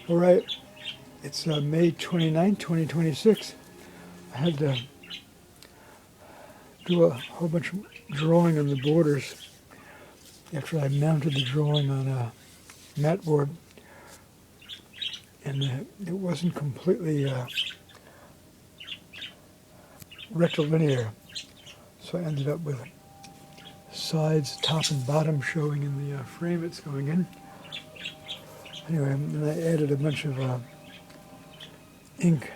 All right, it's May 29th, 2026. I had to do a whole bunch of drawing on the borders after I mounted the drawing on a mat board, and it wasn't completely rectilinear, so I ended up with sides, top and bottom showing in the frame it's going in. Anyway, and I added a bunch of ink,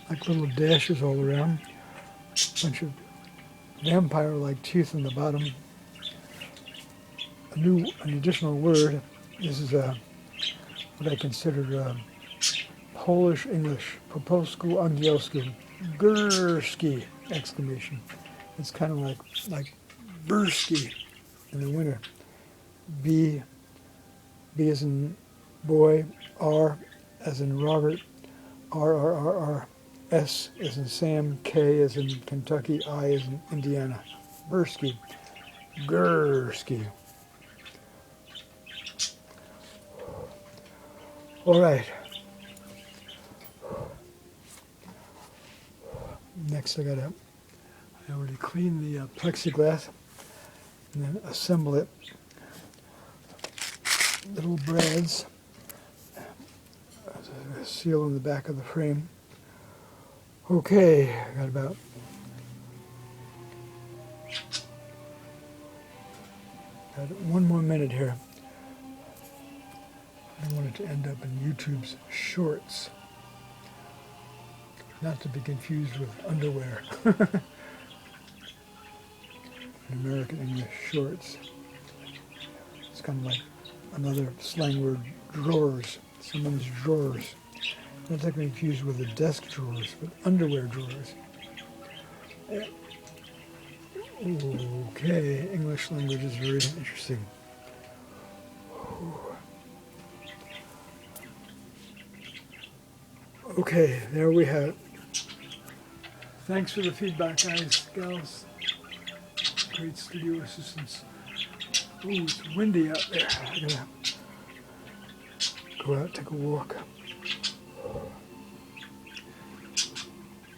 like little dashes all around, a bunch of vampire-like teeth on the bottom. An additional word. This is what I consider Polish English, po polsku, angielsku, Grrrrski, exclamation. It's kind of like Grrrrski in the winter. B as in boy, R as in Robert, R. S as in Sam, K as in Kentucky, I as in Indiana. Grrrrski. Grrrrski. All right. Next I already cleaned the plexiglass and then assemble it. Little brads, a seal in the back of the frame. Okay, I got about one more minute here. I want it to end up in YouTube's shorts, not to be confused with underwear. In American English, shorts. It's kind of like another slang word, drawers, someone's drawers. Not to be confused with the desk drawers, but underwear drawers. Okay, English language is very interesting. Okay, there we have it. Thanks for the feedback, guys, gals. Great studio assistants. Ooh, it's windy out there. I gotta go out, take a walk.